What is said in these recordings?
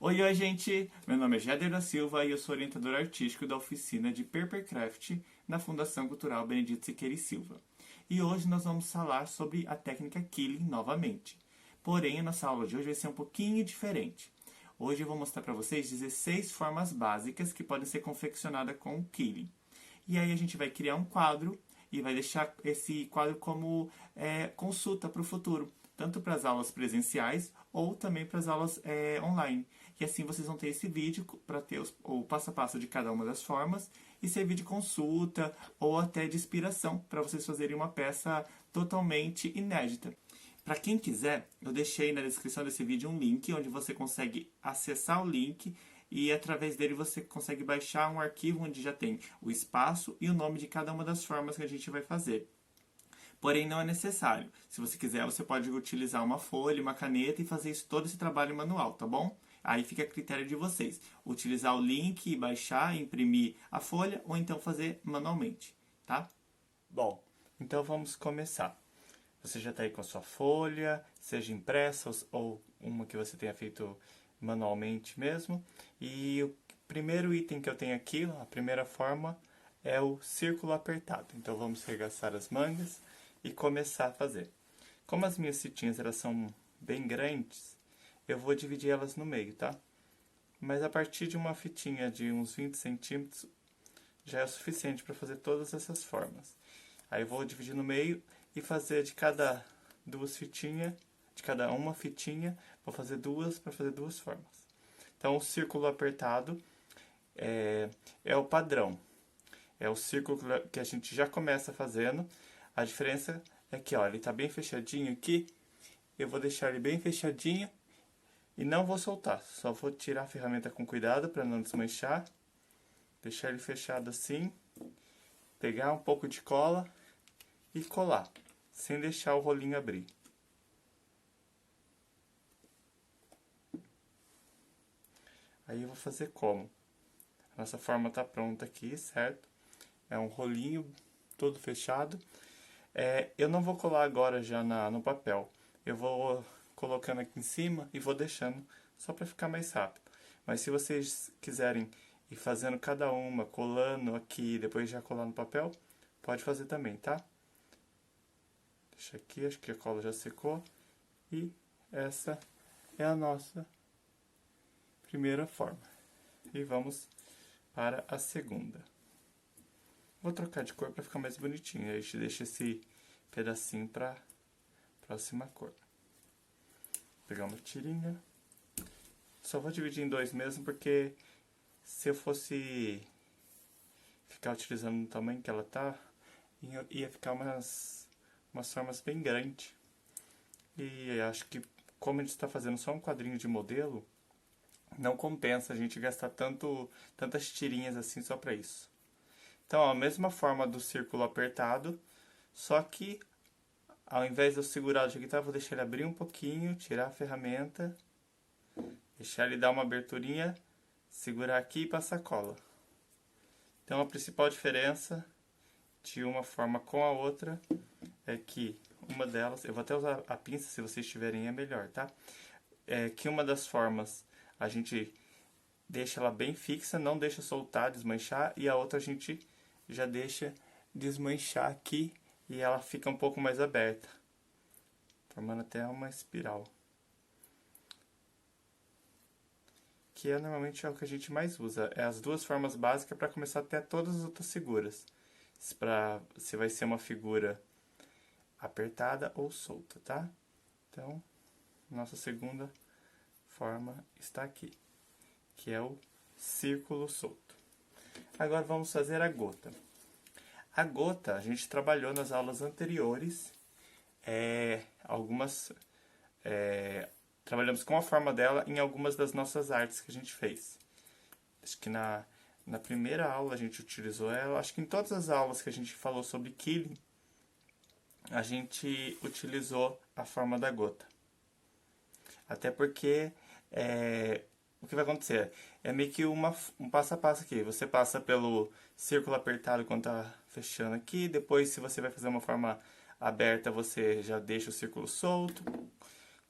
Oi, gente! Meu nome é Jader da Silva e eu sou orientador artístico da oficina de Papercraft na Fundação Cultural Benedito Siqueira e Silva. E hoje nós vamos falar sobre a técnica Killing novamente. Porém, a nossa aula de hoje vai ser um pouquinho diferente. Hoje eu vou mostrar para vocês 16 formas básicas que podem ser confeccionadas com o Killing. E aí a gente vai criar um quadro e vai deixar esse quadro como consulta para o futuro, tanto para as aulas presenciais ou também para as aulas online. E assim vocês vão ter esse vídeo para ter o passo a passo de cada uma das formas e servir de consulta ou até de inspiração para vocês fazerem uma peça totalmente inédita. Para quem quiser, eu deixei na descrição desse vídeo um link onde você consegue acessar o link e através dele você consegue baixar um arquivo onde já tem o espaço e o nome de cada uma das formas que a gente vai fazer. Porém, não é necessário. Se você quiser, você pode utilizar uma folha, uma caneta e fazer todo esse trabalho manual, tá bom? Aí fica a critério de vocês. Utilizar o link, baixar, imprimir a folha ou então fazer manualmente, tá? Bom, então vamos começar. Você já está aí com a sua folha, seja impressa ou uma que você tenha feito manualmente mesmo. E o primeiro item que eu tenho aqui, a primeira forma, é o círculo apertado. Então vamos regaçar as mangas e começar a fazer. Como as minhas fitinhas elas são bem grandes, eu vou dividir elas no meio, tá? Mas a partir de uma fitinha de uns 20 centímetros já é o suficiente para fazer todas essas formas. Aí eu vou dividir no meio e fazer de cada duas fitinhas, de cada uma fitinha, vou fazer duas para fazer duas formas. Então o círculo apertado é o padrão. É o círculo que a gente já começa fazendo. A diferença é que, ó, ele está bem fechadinho aqui. Eu vou deixar ele bem fechadinho e não vou soltar. Só vou tirar a ferramenta com cuidado para não desmanchar. Deixar ele fechado assim. Pegar um pouco de cola e colar, sem deixar o rolinho abrir. Aí eu vou fazer como? A nossa forma está pronta aqui, certo? É um rolinho todo fechado. Eu não vou colar agora já no papel. Eu vou colocando aqui em cima e vou deixando só para ficar mais rápido. Mas se vocês quiserem ir fazendo cada uma, colando aqui e depois já colar no papel, pode fazer também, tá? Deixa aqui, acho que a cola já secou. E essa é a nossa primeira forma. E vamos para a segunda. Vou trocar de cor para ficar mais bonitinho. Aí a gente deixa esse pedacinho para a próxima cor. Vou pegar uma tirinha. Só vou dividir em dois mesmo, porque se eu fosse ficar utilizando no tamanho que ela tá, ia ficar umas formas bem grandes. E acho que, como a gente está fazendo só um quadrinho de modelo, não compensa a gente gastar tantas tirinhas assim só para isso. Então, ó, a mesma forma do círculo apertado, só que ao invés de eu segurar o jeguitar, eu vou deixar ele abrir um pouquinho, tirar a ferramenta, deixar ele dar uma aberturinha, segurar aqui e passar cola. Então, a principal diferença de uma forma com a outra é que uma delas, eu vou até usar a pinça se vocês tiverem, é melhor, tá? É que uma das formas a gente deixa ela bem fixa, não deixa soltar, desmanchar, e a outra a gente já deixa desmanchar aqui e ela fica um pouco mais aberta, formando até uma espiral. Que normalmente é o que a gente mais usa, é as duas formas básicas para começar até todas as outras figuras. Se vai ser uma figura apertada ou solta, tá? Então, nossa segunda forma está aqui, que é o círculo solto. Agora vamos fazer a gota. A gota a gente trabalhou nas aulas anteriores, trabalhamos com a forma dela em algumas das nossas artes que a gente fez. Acho que na primeira aula a gente utilizou ela, acho que em todas as aulas que a gente falou sobre Killing, a gente utilizou a forma da gota. Até porque o que vai acontecer? É meio que um passo a passo aqui. Você passa pelo círculo apertado quando está fechando aqui. Depois, se você vai fazer uma forma aberta, você já deixa o círculo solto,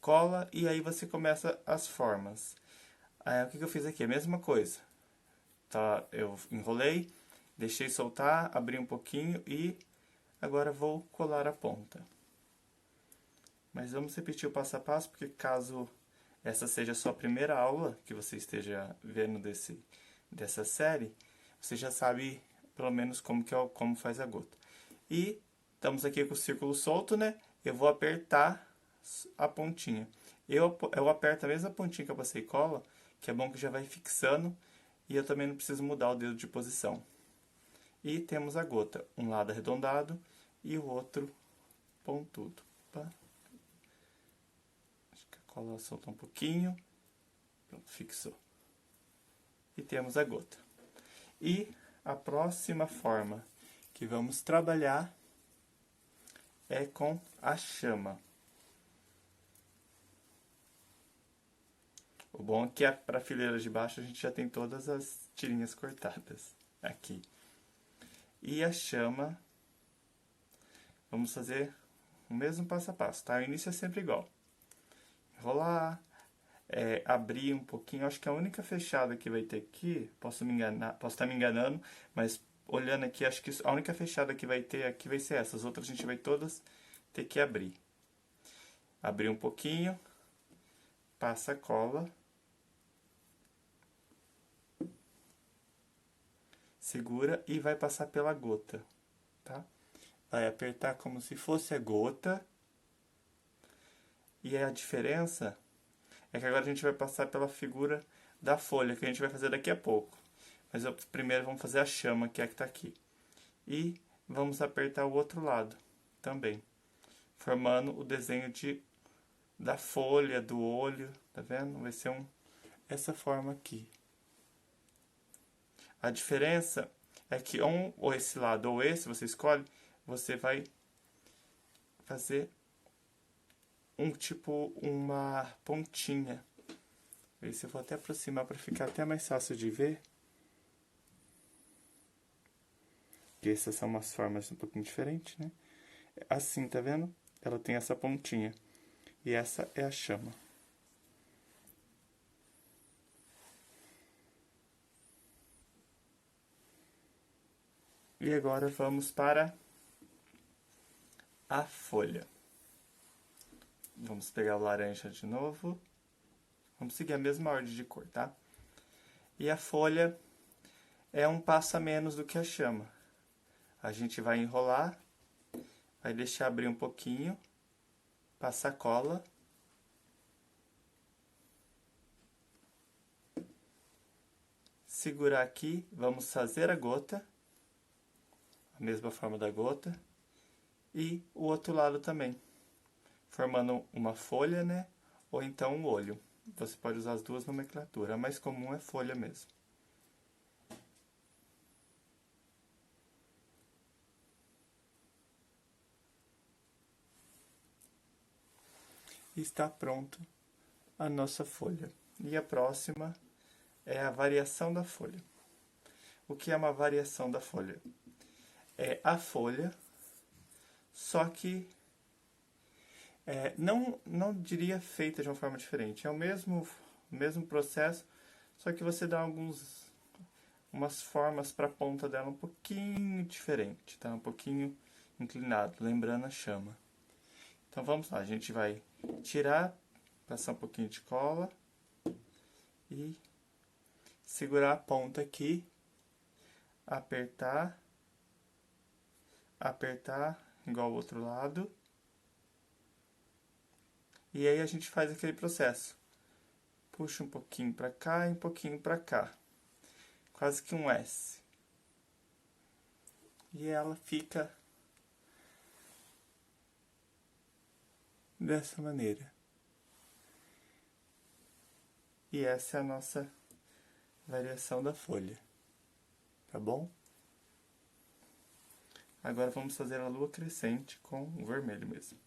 cola e aí você começa as formas. Aí, o que eu fiz aqui? A mesma coisa. Tá, eu enrolei, deixei soltar, abri um pouquinho e agora vou colar a ponta. Mas vamos repetir o passo a passo, porque caso essa seja a sua primeira aula que você esteja vendo dessa série, você já sabe pelo menos como faz a gota. E estamos aqui com o círculo solto, né? Eu vou apertar a pontinha. Eu aperto a mesma pontinha que eu passei cola, que é bom que já vai fixando, e eu também não preciso mudar o dedo de posição. E temos a gota, um lado arredondado e o outro pontudo. Opa. Acho que a cola soltou um pouquinho. Pronto, fixou. E temos a gota. E a próxima forma que vamos trabalhar é com a chama. O bom é que para a fileira de baixo a gente já tem todas as tirinhas cortadas aqui. E a chama, vamos fazer o mesmo passo a passo, tá? O início é sempre igual. Enrolar, abrir um pouquinho. Acho que a única fechada que vai ter aqui, posso estar me enganando, mas olhando aqui, acho que a única fechada que vai ter aqui vai ser essa. As outras a gente vai todas ter que abrir. Abrir um pouquinho, passa a cola. Segura e vai passar pela gota, tá? Vai apertar como se fosse a gota. E a diferença é que agora a gente vai passar pela figura da folha, que a gente vai fazer daqui a pouco. Mas primeiro vamos fazer a chama, que é a que está aqui. E vamos apertar o outro lado também, formando o desenho da folha, do olho, tá vendo? Vai ser essa forma aqui. A diferença é que ou esse lado ou esse, você escolhe, você vai fazer uma pontinha. Esse eu vou até aproximar para ficar até mais fácil de ver. Que essas são umas formas um pouquinho diferentes, né? Assim, tá vendo? Ela tem essa pontinha. E essa é a chama. E agora vamos para a folha. Vamos pegar o laranja de novo. Vamos seguir a mesma ordem de cor, tá? E a folha é um passo a menos do que a chama. A gente vai enrolar, vai deixar abrir um pouquinho, passar cola. Segurar aqui, vamos fazer a gota. A mesma forma da gota, e o outro lado também, formando uma folha, né? Ou então um olho. Você pode usar as duas nomenclaturas, a mais comum é folha mesmo. Está pronto a nossa folha. E a próxima é a variação da folha. O que é uma variação da folha? É a folha, só que não diria feita de uma forma diferente. É o mesmo processo, só que você dá umas formas para a ponta dela um pouquinho diferente, tá? Um pouquinho inclinado, lembrando a chama. Então vamos lá, a gente vai tirar, passar um pouquinho de cola e segurar a ponta aqui, apertar, igual o outro lado. E aí a gente faz aquele processo. Puxa um pouquinho para cá e um pouquinho para cá. Quase que um S. E ela fica dessa maneira. E essa é a nossa variação da folha. Tá bom? Agora vamos fazer a lua crescente com o vermelho mesmo.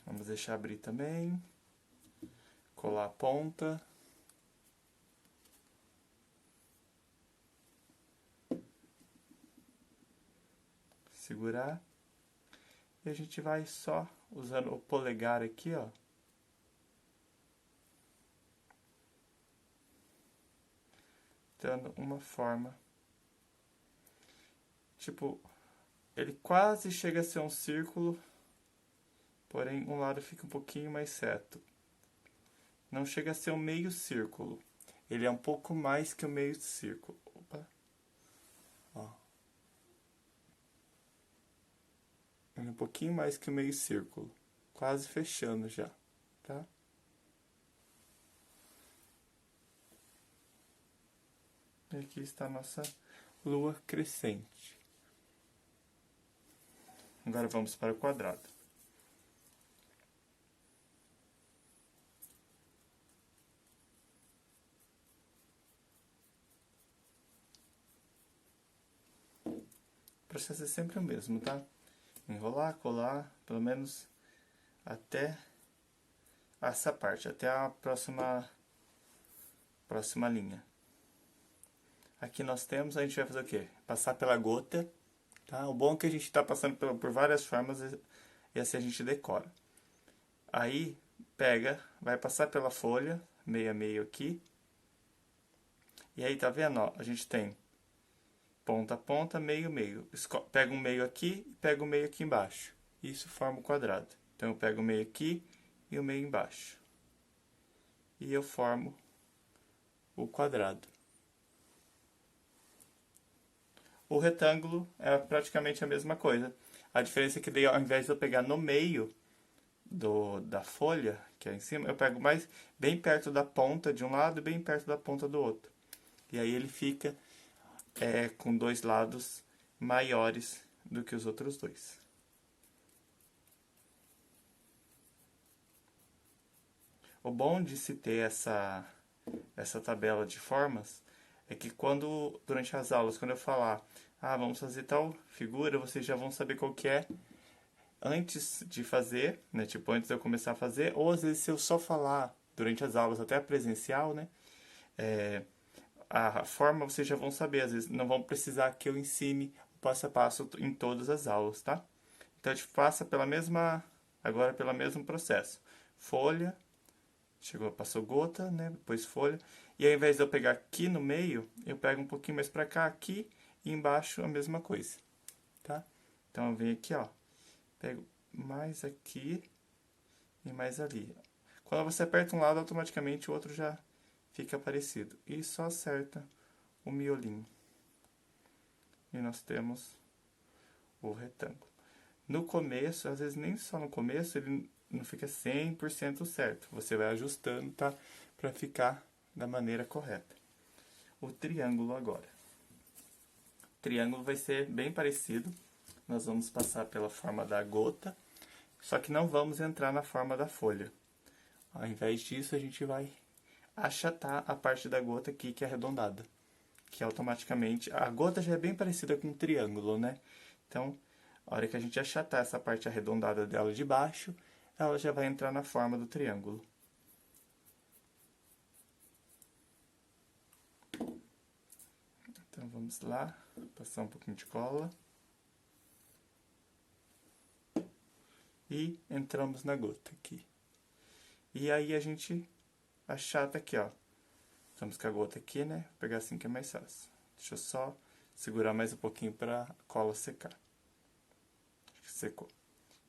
Vamos deixar abrir também. Colar a ponta. segurar. E a gente vai só usando o polegar aqui, ó. Dando uma forma. Tipo, ele quase chega a ser um círculo, porém um lado fica um pouquinho mais reto. Não chega a ser um meio círculo. Ele é um pouco mais que o meio círculo. Opa. Ó. Ele é um pouquinho mais que o meio círculo. Quase fechando já, tá? E aqui está a nossa lua crescente. Agora vamos para o quadrado. O processo é sempre o mesmo, tá? Enrolar, colar, pelo menos até essa parte, até a próxima linha. Aqui nós temos, a gente vai fazer o quê? Passar pela gota, tá? O bom é que a gente está passando por várias formas e assim a gente decora. Aí, pega, vai passar pela folha, meio a meio aqui. E aí, tá vendo, ó? A gente tem ponta a ponta, meio, meio. Pega um meio aqui e pega um meio aqui embaixo. Isso forma o quadrado. Então, eu pego o meio aqui e o meio embaixo. E eu formo o quadrado. O retângulo é praticamente a mesma coisa. A diferença é que daí, ao invés de eu pegar no meio da folha, que é em cima, eu pego mais bem perto da ponta de um lado e bem perto da ponta do outro. E aí ele fica com dois lados maiores do que os outros dois. O bom de se ter essa tabela de formas é que durante as aulas, quando eu falar, vamos fazer tal figura, vocês já vão saber qual que é antes de fazer, né? Tipo, antes de eu começar a fazer, ou às vezes se eu só falar durante as aulas, até presencial, né? A forma vocês já vão saber, às vezes não vão precisar que eu ensine o passo a passo em todas as aulas, tá? Então a gente passa agora pelo mesmo processo. Folha, passou gota, né? Depois folha. E ao invés de eu pegar aqui no meio, eu pego um pouquinho mais pra cá, aqui, e embaixo a mesma coisa, tá? Então eu venho aqui, ó, pego mais aqui e mais ali. Quando você aperta um lado, automaticamente o outro já fica parecido. E só acerta o miolinho. E nós temos o retângulo. No começo, às vezes nem só no começo, ele não fica 100% certo. Você vai ajustando, tá? Pra ficar da maneira correta. O triângulo agora. O triângulo vai ser bem parecido. Nós vamos passar pela forma da gota, só que não vamos entrar na forma da folha. Ao invés disso, a gente vai achatar a parte da gota aqui, que é arredondada. Que automaticamente... A gota já é bem parecida com um triângulo, né? Então, a hora que a gente achatar essa parte arredondada dela de baixo, ela já vai entrar na forma do triângulo. Então, vamos lá. Passar um pouquinho de cola. E entramos na gota aqui. E aí a gente achata aqui, ó. Estamos com a gota aqui, né? Vou pegar assim que é mais fácil. Deixa eu só segurar mais um pouquinho para a cola secar. Secou.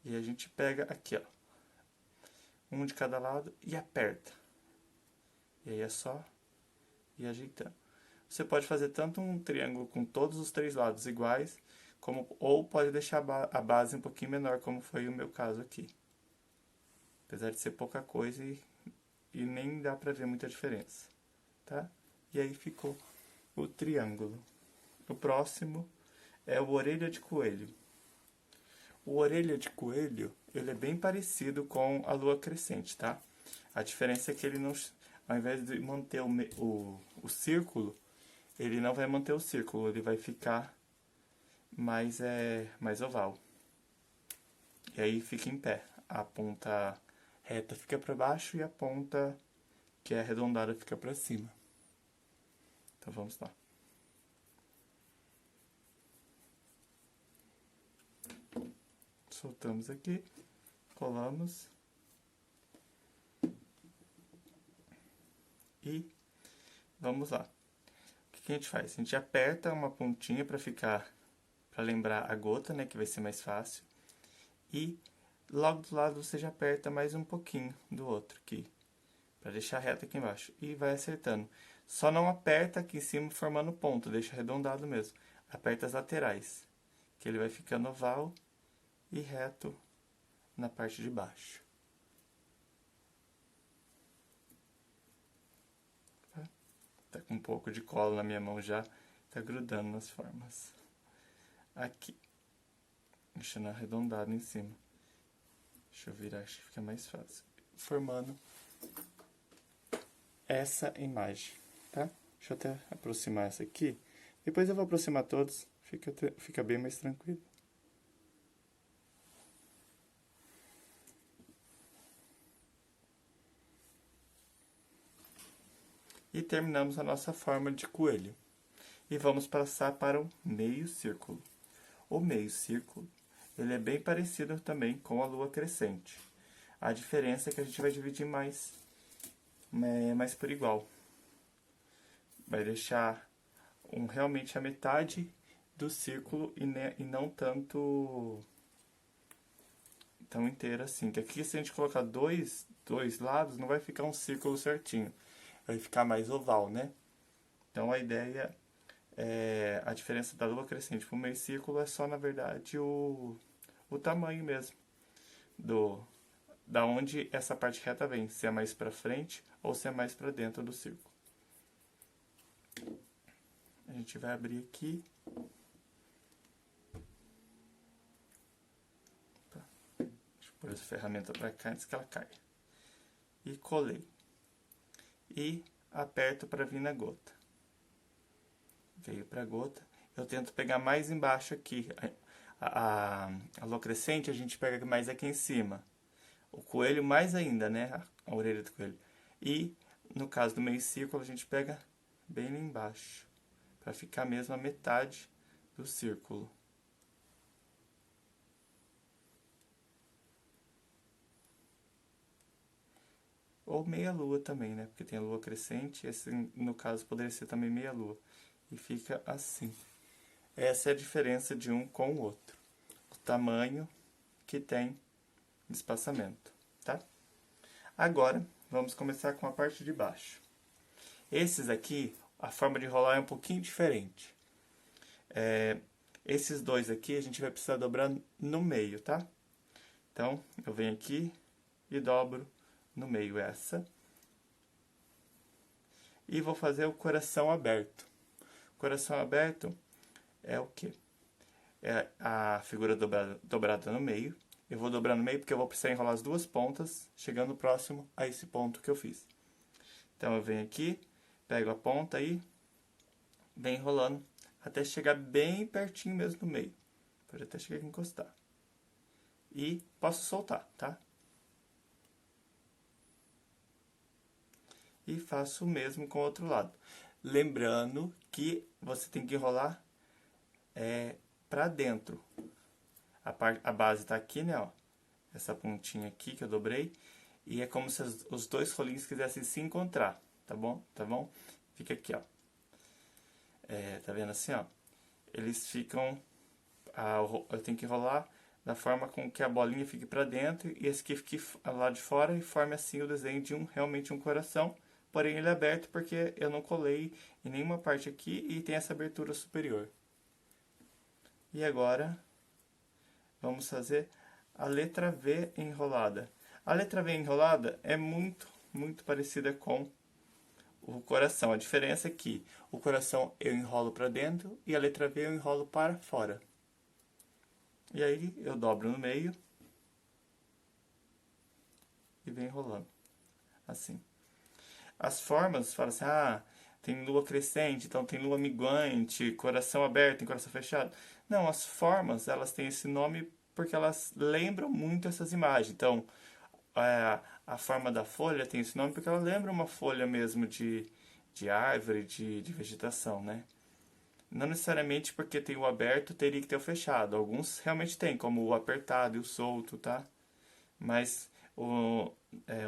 E a gente pega aqui, ó. Um de cada lado e aperta. E aí é só ir ajeitando. Você pode fazer tanto um triângulo com todos os três lados iguais, ou pode deixar a base um pouquinho menor, como foi o meu caso aqui. Apesar de ser pouca coisa e nem dá pra ver muita diferença, tá? E aí ficou o triângulo. O próximo é o orelha de coelho. O orelha de coelho, ele é bem parecido com a lua crescente, tá? A diferença é que ele não, ao invés de manter o círculo, ele não vai manter o círculo, ele vai ficar mais oval. E aí fica em pé. A ponta reta fica para baixo e a ponta que é arredondada fica para cima. Então vamos lá. Soltamos aqui, colamos. E vamos lá. O que a gente faz? A gente aperta uma pontinha para lembrar a gota, né, que vai ser mais fácil. E logo do lado você já aperta mais um pouquinho do outro aqui, para deixar reto aqui embaixo. E vai acertando. Só não aperta aqui em cima formando ponto, deixa arredondado mesmo. Aperta as laterais, que ele vai ficando oval e reto na parte de baixo. Tá com um pouco de cola na minha mão já, tá grudando nas formas. Aqui, deixando arredondado em cima. Deixa eu virar, acho que fica mais fácil. Formando essa imagem, tá? Deixa eu até aproximar essa aqui. Depois eu vou aproximar todos, fica bem mais tranquilo. E terminamos a nossa forma de coelho. E vamos passar para o meio círculo. O meio círculo, ele é bem parecido também com a lua crescente. A diferença é que a gente vai dividir mais por igual. Vai deixar realmente a metade do círculo e não tanto tão inteiro assim. Que aqui, se a gente colocar dois lados, não vai ficar um círculo certinho. Vai ficar mais oval, né? Então, a ideia é... A diferença da lua crescente para o meio círculo é só, na verdade, o tamanho mesmo. Da onde essa parte reta vem. Se é mais para frente ou se é mais para dentro do círculo. A gente vai abrir aqui. Deixa eu pôr essa ferramenta para cá antes que ela caia. E colei. E aperto para vir na gota. Veio para a gota. Eu tento pegar mais embaixo aqui. A lua crescente a gente pega mais aqui em cima. O coelho mais ainda, né? A orelha do coelho. E, no caso do meio círculo, a gente pega bem lá embaixo. Para ficar mesmo a metade do círculo. Ou meia lua também, né? Porque tem a lua crescente, esse no caso poderia ser também meia lua. E fica assim. Essa é a diferença de um com o outro. O tamanho que tem de espaçamento, tá? Agora, vamos começar com a parte de baixo. Esses aqui, a forma de rolar é um pouquinho diferente. Esses dois aqui a gente vai precisar dobrar no meio, tá? Então, eu venho aqui e dobro no meio essa. E vou fazer o coração aberto. O coração aberto é o quê? É a figura dobrada no meio. Eu vou dobrar no meio porque eu vou precisar enrolar as duas pontas, chegando próximo a esse ponto que eu fiz. Então, eu venho aqui, pego a ponta e venho enrolando até chegar bem pertinho mesmo no meio. Pode até chegar aqui e encostar. E posso soltar, tá? E faço o mesmo com o outro lado. Lembrando que você tem que enrolar pra dentro. A base tá aqui, né, ó. Essa pontinha aqui que eu dobrei. E é como se os dois rolinhos quisessem se encontrar, tá bom? Tá bom? Fica aqui, ó. Tá vendo assim, ó? Eles ficam... eu tenho que enrolar da forma com que a bolinha fique pra dentro e esse aqui fique lá de fora e forme assim o desenho de realmente um coração. Porém, ele é aberto porque eu não colei em nenhuma parte aqui e tem essa abertura superior. E agora, vamos fazer a letra V enrolada. A letra V enrolada é muito parecida com o coração. A diferença é que o coração eu enrolo para dentro e a letra V eu enrolo para fora. E aí, eu dobro no meio e venho enrolando, assim. As formas, fala assim, tem lua crescente, então tem lua minguante, coração aberto, tem coração fechado. Não, as formas, elas têm esse nome porque elas lembram muito essas imagens. Então, a forma da folha tem esse nome porque ela lembra uma folha mesmo de árvore, de vegetação, né? Não necessariamente porque tem o aberto teria que ter o fechado. Alguns realmente tem, como o apertado e o solto, tá? Mas o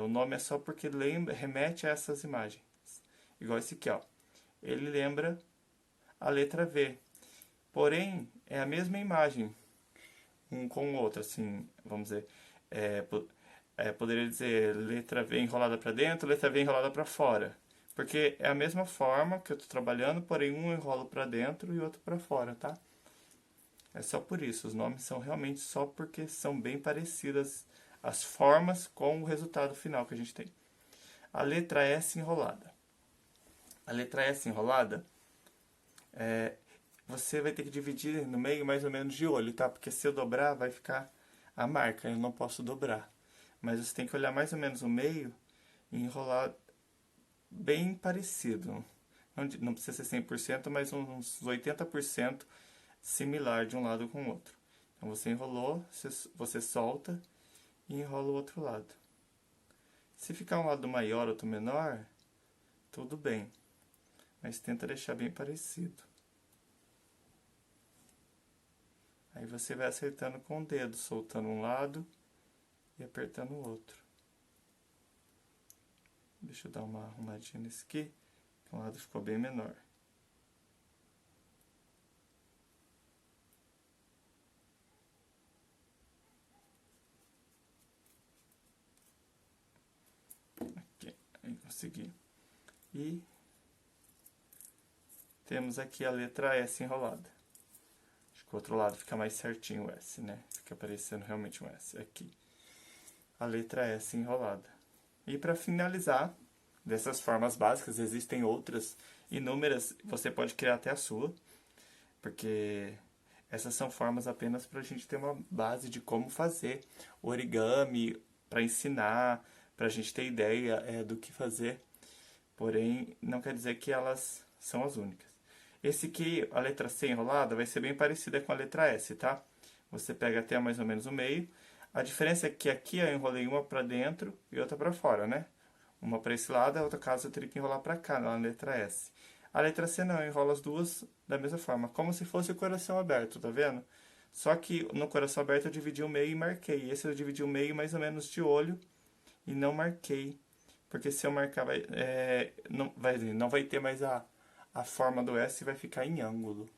nome é só porque remete a essas imagens. Igual esse aqui, ó. Ele lembra a letra V. Porém, é a mesma imagem, um com o outro, assim, vamos dizer. Poderia dizer letra V enrolada para dentro, letra V enrolada para fora. Porque é a mesma forma que eu estou trabalhando, porém um eu enrolo para dentro e outro para fora, tá? É só por isso, os nomes são realmente só porque são bem parecidas as formas com o resultado final que a gente tem. A letra S enrolada. A letra S enrolada, você vai ter que dividir no meio mais ou menos de olho, tá? Porque se eu dobrar, vai ficar a marca, eu não posso dobrar. Mas você tem que olhar mais ou menos o meio e enrolar bem parecido. Não precisa ser 100%, mas uns 80% similar de um lado com o outro. Então você enrolou, você solta e enrola o outro lado. Se ficar um lado maior, outro menor, tudo bem. Mas tenta deixar bem parecido. Aí você vai acertando com o dedo, soltando um lado e apertando o outro. Deixa eu dar uma arrumadinha nesse aqui, que o lado ficou bem menor. Aqui, aí consegui. E temos aqui a letra S enrolada. Acho que o outro lado fica mais certinho o S, né? Fica parecendo realmente um S. Aqui. A letra S enrolada. E para finalizar, dessas formas básicas, existem outras inúmeras, você pode criar até a sua, porque essas são formas apenas para a gente ter uma base de como fazer origami, para ensinar, para a gente ter ideia do que fazer, porém não quer dizer que elas são as únicas. Esse aqui, a letra C enrolada, vai ser bem parecida com a letra S, tá? Você pega até mais ou menos o meio. A diferença é que aqui eu enrolei uma para dentro e outra para fora, né? Uma para esse lado, a outra caso eu teria que enrolar para cá, na letra S. A letra C não, eu enrolo as duas da mesma forma, como se fosse o coração aberto, tá vendo? Só que no coração aberto eu dividi o meio e marquei. Esse eu dividi o meio mais ou menos de olho e não marquei. Porque se eu marcar, não vai ter mais a forma do S, vai ficar em ângulo.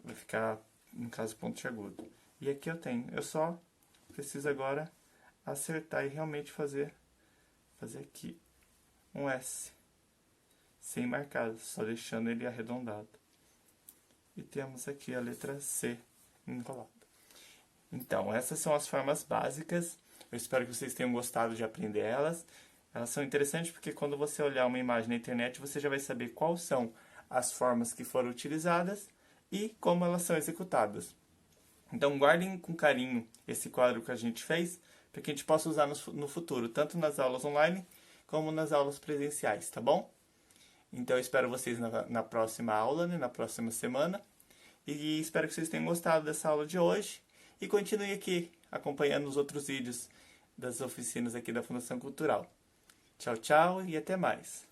Vai ficar, no caso, pontiagudo. E aqui eu tenho. Eu só preciso agora acertar e realmente fazer aqui um S. Sem marcar, só deixando ele arredondado. E temos aqui a letra C enrolada. Então, essas são as formas básicas. Eu espero que vocês tenham gostado de aprender elas. Elas são interessantes porque quando você olhar uma imagem na internet, você já vai saber quais são as formas que foram utilizadas e como elas são executadas. Então, guardem com carinho esse quadro que a gente fez, para que a gente possa usar no futuro, tanto nas aulas online como nas aulas presenciais, tá bom? Então, eu espero vocês na próxima aula, né, na próxima semana. E espero que vocês tenham gostado dessa aula de hoje. E continue aqui acompanhando os outros vídeos das oficinas aqui da Fundação Cultural. Tchau, tchau e até mais.